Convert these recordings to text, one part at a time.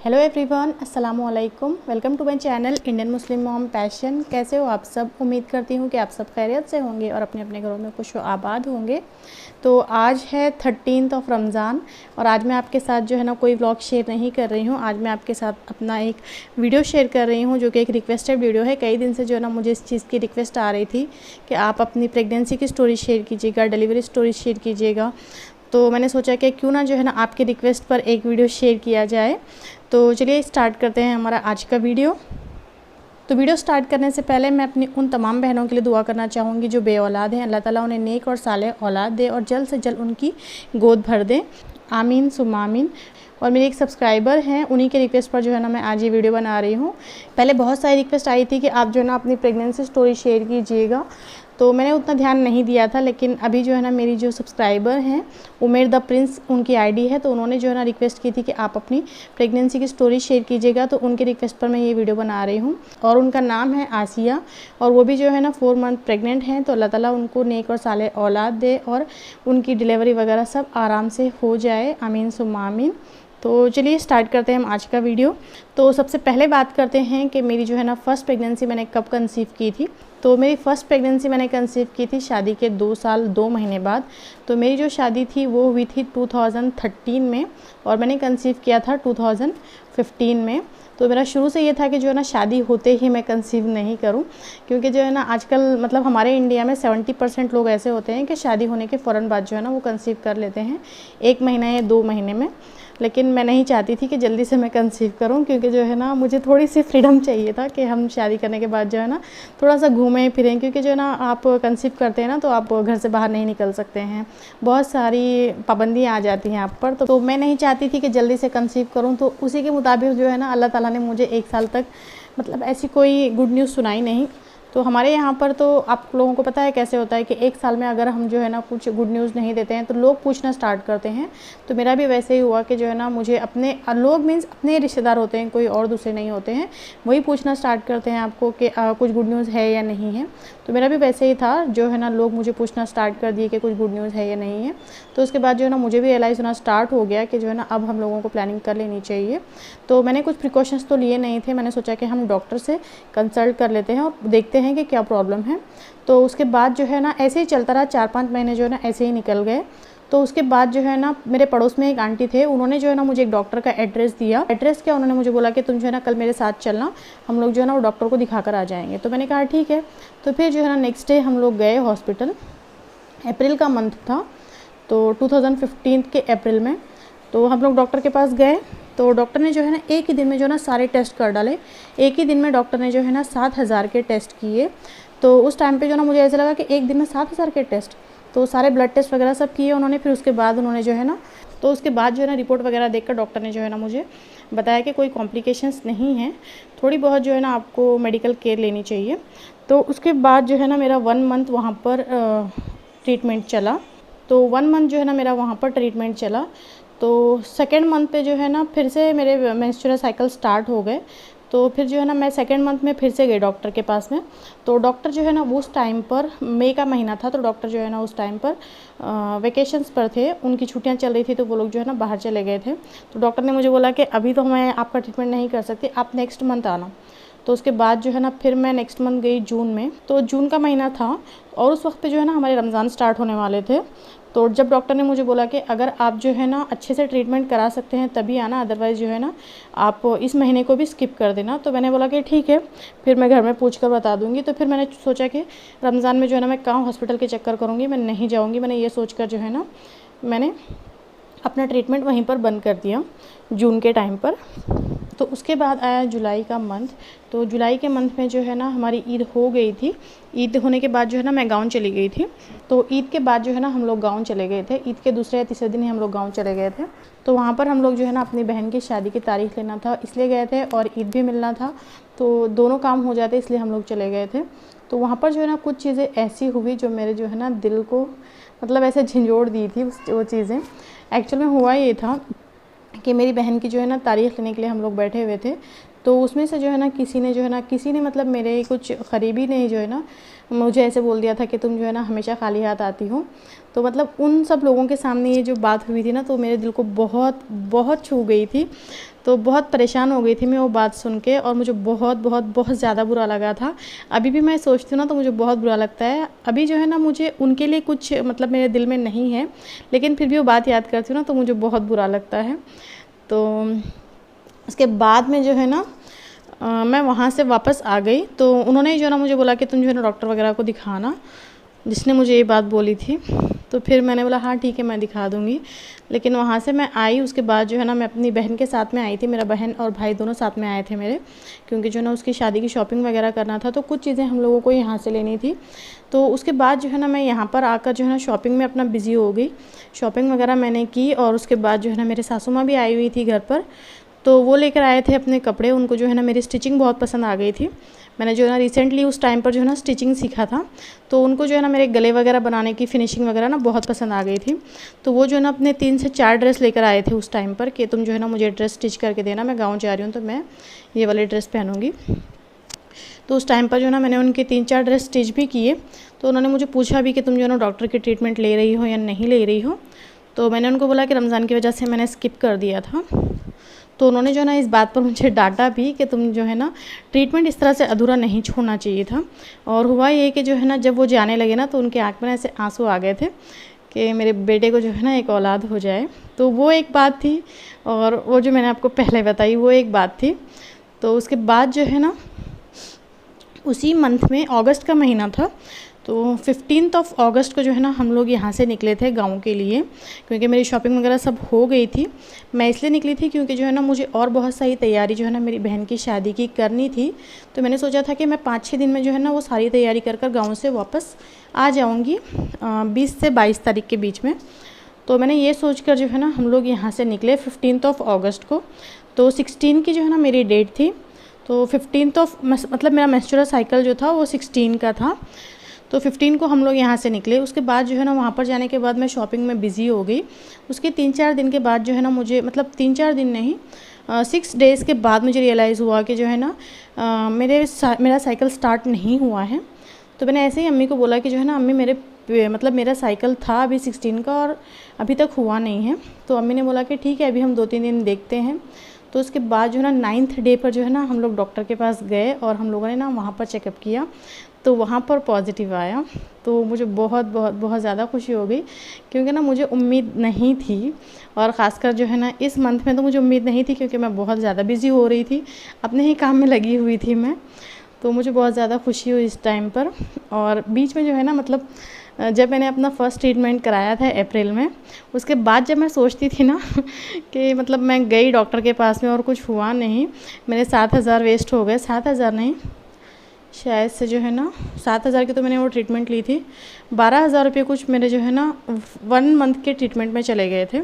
Hello everyone, अस्सलामु अलैकुम। Welcome to my channel Indian Muslim mom passion. कैसे हो आप सब? उम्मीद करती हूँ कि आप सब खैरियत से होंगे और अपने अपने घरों में खुश आबाद होंगे। तो आज है 13 रमज़ान और आज मैं आपके साथ जो है ना कोई व्लॉग शेयर नहीं कर रही हूँ। आज मैं आपके साथ अपना एक वीडियो शेयर कर रही हूँ जो कि एक रिक्वेस्टेड वीडियो है। कई दिन से जो है ना मुझे इस चीज़ की रिक्वेस्ट आ रही थी कि आप अपनी प्रेगनेंसी की स्टोरी शेयर कीजिएगा, डिलीवरी स्टोरी शेयर कीजिएगा। तो मैंने सोचा कि क्यों ना जो है ना आपके रिक्वेस्ट पर एक वीडियो शेयर किया जाए। तो चलिए स्टार्ट करते हैं हमारा आज का वीडियो। तो वीडियो स्टार्ट करने से पहले मैं अपनी उन तमाम बहनों के लिए दुआ करना चाहूँगी जो बे औलाद हैं। अल्लाह ताला उन्हें नेक और सालेह औलाद दे और जल्द से जल्द उनकी गोद भर दे। आमीन सुम्मा आमीन। और मेरे एक सब्सक्राइबर हैं, उन्हीं के रिक्वेस्ट पर जो है ना मैं आज ये वीडियो बना रही हूँ। पहले बहुत सारी रिक्वेस्ट आई थी कि आप जो है ना अपनी प्रेगनेंसी स्टोरी शेयर कीजिएगा, तो मैंने उतना ध्यान नहीं दिया था। लेकिन अभी जो है ना मेरी जो सब्सक्राइबर हैं उमेर द प्रिंस उनकी आईडी है, तो उन्होंने जो है ना रिक्वेस्ट की थी कि आप अपनी प्रेगनेंसी की स्टोरी शेयर कीजिएगा। तो उनके रिक्वेस्ट पर मैं ये वीडियो बना रही हूँ। और उनका नाम है आसिया और वो भी जो है ना 4 मंथ प्रेग्नेंट हैं। तो अल्लाह ताला उनको नेक और सालेह औलाद दे और उनकी डिलीवरी वगैरह सब आराम से हो जाए। आमीन सुम्मा आमीन। तो चलिए स्टार्ट करते हैं हम आज का वीडियो। तो सबसे पहले बात करते हैं कि मेरी जो है ना फ़र्स्ट प्रेगनेंसी मैंने कब कंसीव की थी। तो मेरी फ़र्स्ट प्रेगनेंसी मैंने कंसीव की थी शादी के 2 साल 2 महीने बाद। तो मेरी जो शादी थी वो हुई थी 2013 में और मैंने कंसीव किया था 2015 में। तो मेरा शुरू से ये था कि जो है ना शादी होते ही मैं कंसीव नहीं करूं, क्योंकि जो है ना आजकल मतलब हमारे इंडिया में 70% लोग ऐसे होते हैं कि शादी होने के फ़ौरन बाद जो है ना वो कंसीव कर लेते हैं 1 महीना या 2 महीने में। लेकिन मैं नहीं चाहती थी कि जल्दी से मैं कंसीव करूं, क्योंकि जो है ना मुझे थोड़ी सी फ्रीडम चाहिए था कि हम शादी करने के बाद जो है ना थोड़ा सा घूमें फिरें। क्योंकि जो है ना आप कंसीव करते हैं ना तो आप घर से बाहर नहीं निकल सकते हैं, बहुत सारी पाबंदियाँ आ जाती हैं आप पर। तो मैं नहीं चाहती थी कि जल्दी से कंसीव करूँ। तो उसी के मुताबिक जो है ना अल्लाह ताला ने मुझे 1 साल तक मतलब ऐसी कोई गुड न्यूज़ सुनाई नहीं। तो हमारे यहाँ पर तो आप लोगों को पता है कैसे होता है कि 1 साल में अगर हम जो है ना कुछ गुड न्यूज़ नहीं देते हैं तो लोग पूछना स्टार्ट करते हैं। तो मेरा भी वैसे ही हुआ कि जो है ना मुझे अपने लोग मीन्स अपने रिश्तेदार होते हैं, कोई और दूसरे नहीं होते हैं, वही पूछना स्टार्ट करते हैं आपको कि कुछ गुड न्यूज़ है या नहीं है। तो मेरा भी वैसे ही था, जो है ना लोग मुझे पूछना स्टार्ट कर दिए कि कुछ गुड न्यूज़ है या नहीं है। तो उसके बाद जो है ना मुझे भी रियलाइज़ होना स्टार्ट हो गया कि जो है ना अब हम लोगों को प्लानिंग कर लेनी चाहिए। तो मैंने कुछ प्रिकॉशंस तो लिए नहीं थे। मैंने सोचा कि हम डॉक्टर से कंसल्ट कर लेते हैं और देखते हैं कि क्या प्रॉब्लम है। तो उसके बाद जो है ना ऐसे ही चलता रहा, 4-5 महीने जो है ना ऐसे ही निकल गए। तो उसके बाद जो है ना मेरे पड़ोस में एक आंटी थे, उन्होंने जो है ना मुझे एक डॉक्टर का एड्रेस दिया। एड्रेस क्या, उन्होंने मुझे बोला कि तुम जो है ना कल मेरे साथ चलना, हम लोग जो है ना वो डॉक्टर को दिखा कर आ जाएंगे। तो मैंने कहा ठीक है। तो फिर जो है ना नेक्स्ट डे हम लोग गए हॉस्पिटल। अप्रैल का मंथ था, तो 2015 के अप्रैल में तो हम लोग डॉक्टर के पास गए। तो डॉक्टर ने जो है ना एक ही दिन में जो है ना सारे टेस्ट कर डाले। एक ही दिन में डॉक्टर ने जो है ना 7000 के टेस्ट किए। तो उस टाइम पे जो ना मुझे ऐसा लगा कि एक दिन में 7000 के टेस्ट, तो सारे ब्लड टेस्ट वगैरह सब किए उन्होंने। फिर उसके बाद उन्होंने जो है ना उसके बाद जो है ना रिपोर्ट वगैरह देखकर डॉक्टर ने जो है ना मुझे बताया कि कोई कॉम्प्लिकेशंस नहीं है, थोड़ी बहुत जो है ना आपको मेडिकल केयर लेनी चाहिए। तो उसके बाद जो है ना मेरा 1 मंथ वहाँ पर ट्रीटमेंट चला। तो 1 मंथ जो है ना मेरा वहाँ पर ट्रीटमेंट चला। तो सेकेंड मंथ पे जो है ना फिर से मेरे मेंस्ट्रुअल साइकिल स्टार्ट हो गए। तो फिर जो है ना मैं सेकेंड मंथ में फिर से गई डॉक्टर के पास में। तो डॉक्टर जो है ना उस टाइम पर मई का महीना था, तो डॉक्टर जो है ना उस टाइम पर वेकेशंस पर थे, उनकी छुट्टियां चल रही थी, तो वो लोग जो है ना बाहर चले गए थे। तो डॉक्टर ने मुझे बोला कि अभी तो मैं आपका ट्रीटमेंट नहीं कर सकती, आप नेक्स्ट मंथ आना। तो उसके बाद जो है ना फिर मैं नेक्स्ट मंथ गई जून में। तो जून का महीना था और उस वक्त पे जो है ना हमारे रमज़ान स्टार्ट होने वाले थे। तो जब डॉक्टर ने मुझे बोला कि अगर आप जो है ना अच्छे से ट्रीटमेंट करा सकते हैं तभी आना, अदरवाइज़ जो है ना आप इस महीने को भी स्किप कर देना। तो मैंने बोला कि ठीक है, फिर मैं घर में पूछ कर बता दूँगी। तो फिर मैंने सोचा कि रमज़ान में जो है ना मैं कहाँ हॉस्पिटल के चक्कर करूँगी, मैं नहीं जाऊँगी। मैंने ये सोच कर जो है ना मैंने अपना ट्रीटमेंट वहीं पर बंद कर दिया जून के टाइम पर। तो उसके बाद आया जुलाई का मंथ। तो जुलाई के मंथ में जो है ना हमारी ईद हो गई थी। ईद होने के बाद जो है ना मैं गाँव चली गई थी। तो ईद के बाद जो है ना हम लोग गाँव चले गए थे। ईद के दूसरे या तीसरे दिन ही हम लोग गाँव चले गए थे। तो वहाँ पर हम लोग जो है ना अपनी बहन की शादी की तारीख़ लेना था, इसलिए गए थे, और ईद भी मिलना था। तो दोनों काम हो जाते इसलिए हम लोग चले गए थे। तो वहाँ पर जो है ना कुछ चीज़ें ऐसी हुई जो मेरे जो है ना दिल को मतलब ऐसे झंझोड़ दी थी वो चीज़ें। एक्चुअल में हुआ ये था कि मेरी बहन की जो है ना तारीख़ लेने के लिए हम लोग बैठे हुए थे। तो उसमें से जो है ना किसी ने मतलब मेरे कुछ करीबी ने जो है ना मुझे ऐसे बोल दिया था कि तुम जो है ना हमेशा खाली हाथ आती हो। तो मतलब उन सब लोगों के सामने ये जो बात हुई थी ना, तो मेरे दिल को बहुत बहुत छू गई थी। तो बहुत परेशान हो गई थी मैं वो बात सुन के, और मुझे बहुत बहुत बहुत ज़्यादा बुरा लगा था। अभी भी मैं सोचती हूँ ना तो मुझे बहुत बुरा लगता है। अभी जो है ना मुझे उनके लिए कुछ मतलब मेरे दिल में नहीं है, लेकिन फिर भी वो बात याद करती हूँ ना तो मुझे बहुत बुरा लगता है। तो उसके बाद में जो है ना मैं वहाँ से वापस आ गई, तो उन्होंने जो है ना मुझे बोला कि तुम जो है ना डॉक्टर वगैरह को दिखाना, जिसने मुझे ये बात बोली थी। तो फिर मैंने बोला हाँ ठीक है मैं दिखा दूँगी। लेकिन वहाँ से मैं आई, उसके बाद जो है ना मैं अपनी बहन के साथ में आई थी। मेरा बहन और भाई दोनों साथ में आए थे मेरे, क्योंकि जो है ना उसकी शादी की शॉपिंग वगैरह करना था, तो कुछ चीज़ें हम लोगों को यहाँ से लेनी थी। तो उसके बाद जो है ना मैं यहाँ पर आकर जो है ना शॉपिंग में अपना बिज़ी हो गई। शॉपिंग वगैरह मैंने की, और उसके बाद जो है ना मेरे सासू माँ भी आई हुई थी घर पर, तो वो लेकर आए थे अपने कपड़े। उनको जो है ना मेरी स्टिचिंग बहुत पसंद आ गई थी। मैंने जो है ना रिसेंटली उस टाइम पर जो है ना स्टिचिंग सीखा था, तो उनको जो है ना मेरे गले वगैरह बनाने की फिनिशिंग वगैरह ना बहुत पसंद आ गई थी। तो वो जो है ना अपने 3 से 4 ड्रेस लेकर आए थे उस टाइम पर कि तुम जो है ना मुझे ड्रेस स्टिच करके देना, मैं गाँव जा रही हूँ तो मैं ये वाली ड्रेस पहनूँगी। तो उस टाइम पर जो है ना मैंने उनके 3-4 ड्रेस स्टिच भी किए। तो उन्होंने मुझे पूछा भी कि तुम जो है ना डॉक्टर की ट्रीटमेंट ले रही हो या नहीं ले रही हो। तो मैंने उनको बोला कि रमज़ान की वजह से मैंने स्किप कर दिया था। तो उन्होंने जो है ना इस बात पर मुझे डांटा भी कि तुम जो है ना ट्रीटमेंट इस तरह से अधूरा नहीं छोड़ना चाहिए था। और हुआ ये कि जो है ना जब वो जाने लगे ना तो उनकी आँख में ऐसे आंसू आ गए थे कि मेरे बेटे को जो है ना एक औलाद हो जाए। तो वो एक बात थी, और वो जो मैंने आपको पहले बताई वो एक बात थी। तो उसके बाद जो है ना उसी मंथ में, अगस्त का महीना था, तो 15 अगस्त को जो है ना हम लोग यहाँ से निकले थे गाँव के लिए, क्योंकि मेरी शॉपिंग वगैरह सब हो गई थी। मैं इसलिए निकली थी क्योंकि जो है ना मुझे और बहुत सारी तैयारी जो है ना मेरी बहन की शादी की करनी थी। तो मैंने सोचा था कि मैं 5-6 दिन में जो है ना वो सारी तैयारी कर गाँव से वापस आ जाऊँगी 20 से 22 तारीख के बीच में। तो मैंने ये सोच कर जो है ना हम लोग यहाँ से निकले 15 अगस्त को। तो 16 की जो है ना मेरी डेट थी। तो 15 मतलब मेरा मेंस्ट्रुअल साइकिल जो था वो 16 का था। तो 15 को हम लोग यहाँ से निकले। उसके बाद जो है ना वहाँ पर जाने के बाद मैं शॉपिंग में बिज़ी हो गई। उसके 3-4 दिन के बाद जो है ना मुझे, मतलब 3-4 दिन नहीं, 6 डेज़ के बाद मुझे रियलाइज़ हुआ कि जो है ना मेरा साइकिल स्टार्ट नहीं हुआ है। तो मैंने ऐसे ही अम्मी को बोला कि जो है ना अम्मी मेरा साइकिल था अभी 16 का और अभी तक हुआ नहीं है। तो अम्मी ने बोला कि ठीक है अभी हम 2-3 दिन देखते हैं। तो उसके बाद जो है ना 9th डे पर जो है ना हम लोग डॉक्टर के पास गए, और हम लोगों ने ना वहाँ पर चेकअप किया, तो वहाँ पर पॉजिटिव आया। तो मुझे बहुत बहुत बहुत ज़्यादा खुशी हो गई, क्योंकि ना मुझे उम्मीद नहीं थी, और ख़ासकर जो है ना इस मंथ में तो मुझे उम्मीद नहीं थी, क्योंकि मैं बहुत ज़्यादा बिज़ी हो रही थी, अपने ही काम में लगी हुई थी मैं। तो मुझे बहुत ज़्यादा खुशी हुई इस टाइम पर। और बीच में जो है ना, मतलब जब मैंने अपना फ़र्स्ट ट्रीटमेंट कराया था अप्रैल में, उसके बाद जब मैं सोचती थी ना कि मतलब मैं गई डॉक्टर के पास में और कुछ हुआ नहीं, मेरे 7,000 वेस्ट हो गए। 7,000 नहीं, शायद से जो है ना 7,000 की तो मैंने वो ट्रीटमेंट ली थी। 12,000 रुपये कुछ मेरे जो है ना 1 मंथ के ट्रीटमेंट में चले गए थे,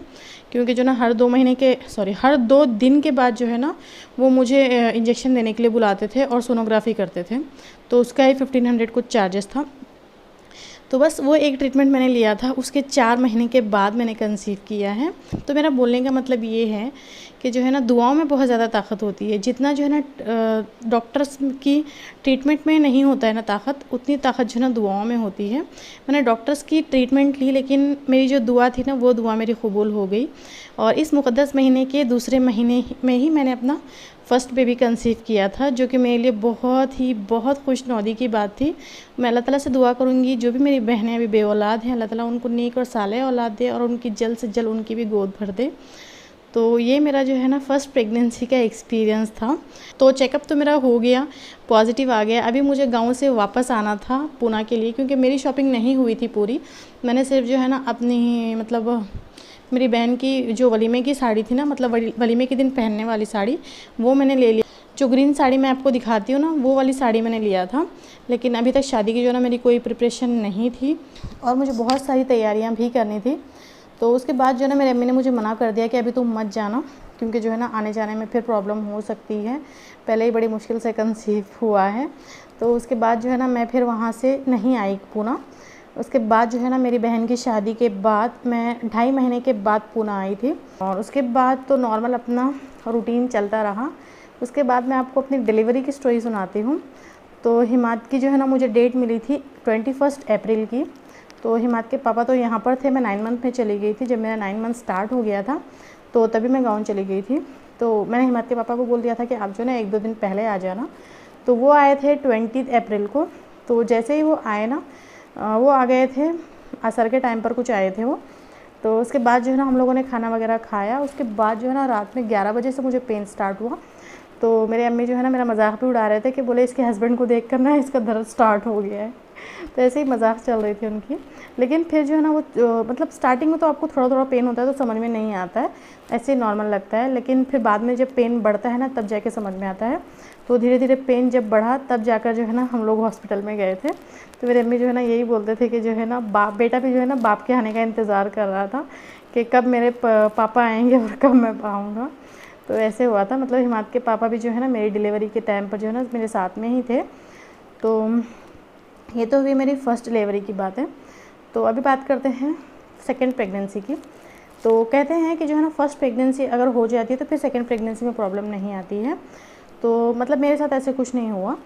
क्योंकि जो ना हर 2 दिन के बाद जो है ना वो मुझे इंजेक्शन देने के लिए बुलाते थे और सोनोग्राफी करते थे। तो उसका ही 1500 कुछ चार्जेस था। तो बस वो एक ट्रीटमेंट मैंने लिया था। उसके 4 महीने के बाद मैंने कंसीव किया है। तो मेरा बोलने का मतलब ये है कि जो है ना दुआओं में बहुत ज़्यादा ताकत होती है। जितना जो है ना डॉक्टर्स की ट्रीटमेंट में नहीं होता है ना ताकत, उतनी ताकत जो है ना दुआओं में होती है। मैंने डॉक्टर्स की ट्रीटमेंट ली, लेकिन मेरी जो दुआ थी ना वो दुआ मेरी कबूल हो गई। और इस मुक़द्दस महीने के दूसरे महीने में ही मैंने अपना फ़र्स्ट बेबी कंसीव किया था, जो कि मेरे लिए बहुत खुशनौदी की बात थी। मैं अल्लाह ताला से दुआ करूँगी जो भी मेरी बहनें अभी बे औलाद हैं, अल्लाह ताला उनको नेक और सालेह औलाद दे, और उनकी जल्द से जल्द उनकी भी गोद भर दे। तो ये मेरा जो है ना फ़र्स्ट प्रेगनेंसी का एक्सपीरियंस था। तो चेकअप तो मेरा हो गया, पॉजिटिव आ गया। अभी मुझे गाँव से वापस आना था पूना के लिए, क्योंकि मेरी शॉपिंग नहीं हुई थी पूरी। मैंने सिर्फ जो है ना अपनी, मतलब मेरी बहन की जो वलीमे की साड़ी थी ना, मतलब वलीमे के दिन पहनने वाली साड़ी, वो मैंने ले लिया। जो ग्रीन साड़ी मैं आपको दिखाती हूँ ना, वो वाली साड़ी मैंने लिया था। लेकिन अभी तक शादी की जो ना मेरी कोई प्रिपरेशन नहीं थी, और मुझे बहुत सारी तैयारियाँ भी करनी थी। तो उसके बाद जो है ना मेरी अम्मी ने मुझे मना कर दिया कि अभी तुम मत जाना, क्योंकि जो है ना आने जाने में फिर प्रॉब्लम हो सकती है। पहले ही बड़ी मुश्किल से कंसीव हुआ है। तो उसके बाद जो है ना मैं फिर वहाँ से नहीं आई पूना। उसके बाद जो है ना मेरी बहन की शादी के बाद मैं 2.5 महीने के बाद पूना आई थी, और उसके बाद तो नॉर्मल अपना रूटीन चलता रहा। उसके बाद मैं आपको अपनी डिलीवरी की स्टोरी सुनाती हूँ। तो हिमाद की जो है ना मुझे डेट मिली थी 21 अप्रैल की। तो हिमाद के पापा तो यहाँ पर थे, मैं 9 मंथ में चली गई थी। जब मेरा 9 मंथ स्टार्ट हो गया था तो तभी मैं गाँव चली गई थी। तो मैंने हिम्मत के पापा को बोल दिया था कि आप जो ना 1-2 दिन पहले आ जाना। तो वो आए थे 20 अप्रैल को। तो जैसे ही वो आए ना, वो आ गए थे असर के टाइम पर कुछ आए थे वो। तो उसके बाद जो है ना हम लोगों ने खाना वगैरह खाया। उसके बाद जो है ना रात में 11 बजे से मुझे पेन स्टार्ट हुआ। तो मेरे अम्मी जो है ना मेरा मजाक भी उड़ा रहे थे कि बोले इसके हस्बैंड को देख कर ना इसका दर्द स्टार्ट हो गया है। तो ऐसे ही मजाक चल रही थी उनकी। लेकिन फिर जो है ना वो मतलब स्टार्टिंग में तो आपको थोड़ा थोड़ा पेन होता है तो समझ में नहीं आता है, ऐसे ही नॉर्मल लगता है। लेकिन फिर बाद में जब पेन बढ़ता है ना तब जाके समझ में आता है। तो धीरे धीरे पेन जब बढ़ा तब जाकर जो है ना हम लोग हॉस्पिटल में गए थे। तो मेरे अम्मी जो है ना यही बोलते थे कि जो है ना बेटा भी जो है ना बाप के आने का इंतज़ार कर रहा था कि कब मेरे पापा आएंगे और कब मैं आऊँगा। तो ऐसे हुआ था। मतलब हिमात के पापा भी जो है ना मेरी डिलीवरी के टाइम पर जो है ना मेरे साथ में ही थे। तो ये तो हुई मेरी फ़र्स्ट डिलीवरी की बात है। तो अभी बात करते हैं सेकंड प्रेगनेंसी की। तो कहते हैं कि जो है ना फर्स्ट प्रेगनेंसी अगर हो जाती है तो फिर सेकंड प्रेगनेंसी में प्रॉब्लम नहीं आती है। तो मतलब मेरे साथ ऐसे कुछ नहीं हुआ।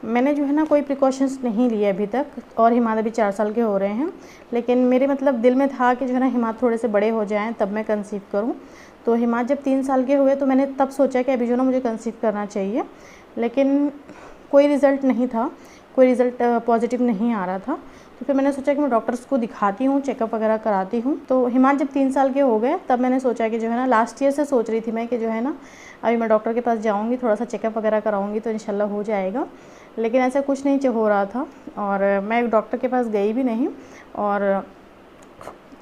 मैंने जो है ना कोई प्रिकॉशंस नहीं लिए अभी तक, और हिमात अभी 4 साल के हो रहे हैं। लेकिन मेरे मतलब दिल में था कि जो है ना हिमात थोड़े से बड़े हो जाएँ तब मैं कंसीव करूँ। तो हिमात जब 3 साल के हुए तो मैंने तब सोचा कि अभी जो ना मुझे कंसीव करना चाहिए। लेकिन कोई रिज़ल्ट नहीं था, कोई रिज़ल्ट पॉजिटिव नहीं आ रहा था। तो फिर मैंने सोचा कि मैं डॉक्टर्स को दिखाती हूँ, चेकअप वगैरह कराती हूँ। तो हिमात जब 3 साल के हो गए तब मैंने सोचा कि जो है ना लास्ट ईयर से सोच रही थी मैं कि जो है ना अभी मैं डॉक्टर के पास जाऊँगी, थोड़ा सा चेकअप वगैरह कराऊँगी तो इंशाल्लाह हो जाएगा। लेकिन ऐसा कुछ नहीं हो रहा था और मैं डॉक्टर के पास गई भी नहीं। और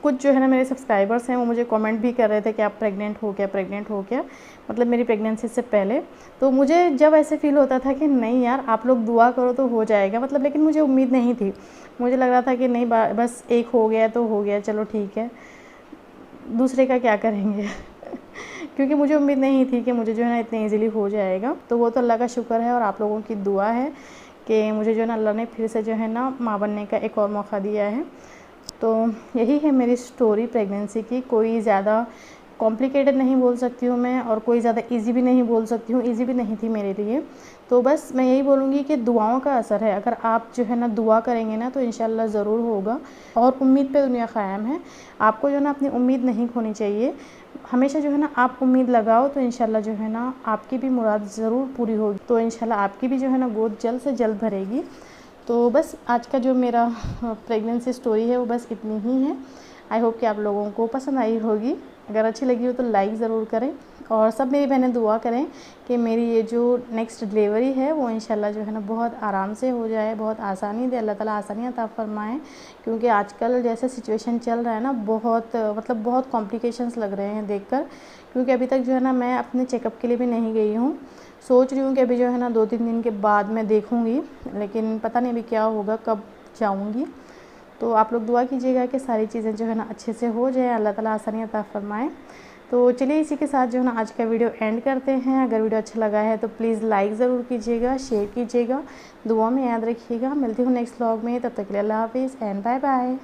कुछ जो है ना मेरे सब्सक्राइबर्स हैं वो मुझे कमेंट भी कर रहे थे कि आप प्रेग्नेंट हो क्या, प्रेग्नेंट हो क्या, मतलब मेरी प्रेगनेंसी से पहले। तो मुझे जब ऐसे फ़ील होता था कि नहीं यार आप लोग दुआ करो तो हो जाएगा, मतलब लेकिन मुझे उम्मीद नहीं थी। मुझे लग रहा था कि नहीं बस एक हो गया तो हो गया, चलो ठीक है, दूसरे का क्या करेंगे क्योंकि मुझे उम्मीद नहीं थी कि मुझे जो है ना इतने ईज़िली हो जाएगा। तो वो तो अल्लाह का शुक्र है और आप लोगों की दुआ है कि मुझे जो है ना अल्लाह ने फिर से जो है ना माँ बनने का एक और मौका दिया है। तो यही है मेरी स्टोरी प्रेगनेंसी की। कोई ज़्यादा कॉम्प्लिकेटेड नहीं बोल सकती हूँ मैं, और कोई ज़्यादा इजी भी नहीं बोल सकती हूँ, इजी भी नहीं थी मेरे लिए। तो बस मैं यही बोलूँगी कि दुआओं का असर है। अगर आप जो है ना दुआ करेंगे ना तो इंशाल्लाह ज़रूर होगा, और उम्मीद पे दुनिया क़ायम है। आपको जो है ना अपनी उम्मीद नहीं खोनी चाहिए। हमेशा जो है ना आप उम्मीद लगाओ तो इंशाल्लाह जो है ना आपकी भी मुराद ज़रूर पूरी होगी। तो इंशाल्लाह आपकी भी जो है ना गोद जल्द से जल्द भरेगी। तो बस आज का जो मेरा प्रेगनेंसी स्टोरी है वो बस इतनी ही है। आई होप कि आप लोगों को पसंद आई होगी। अगर अच्छी लगी हो तो लाइक ज़रूर करें, और सब मेरी बहनें दुआ करें कि मेरी ये जो नेक्स्ट डिलीवरी है वो इंशाल्लाह जो है ना बहुत आराम से हो जाए, बहुत आसानी दे, अल्लाह ताला आसानियाँ अता फ़रमाएँ। क्योंकि आजकल जैसे सिचुएशन चल रहा है ना बहुत मतलब बहुत कॉम्प्लिकेशंस लग रहे हैं देखकर। क्योंकि अभी तक जो है ना मैं अपने चेकअप के लिए भी नहीं गई हूँ। सोच रही हूँ कि अभी जो है ना 2-3 दिन के बाद मैं देखूँगी, लेकिन पता नहीं अभी क्या होगा, कब जाऊँगी। तो आप लोग दुआ कीजिएगा कि सारी चीज़ें जो है ना अच्छे से हो जाए, अल्लाह ताला आसानियाँ अता फ़रमाएँ। तो चलिए इसी के साथ जो है ना आज का वीडियो एंड करते हैं। अगर वीडियो अच्छा लगा है तो प्लीज़ लाइक ज़रूर कीजिएगा, शेयर कीजिएगा, दुआ में याद रखिएगा। मिलती हूँ नेक्स्ट व्लॉग में, तब तक के लिए अल्लाह हाफ़िज़ एंड बाय बाय।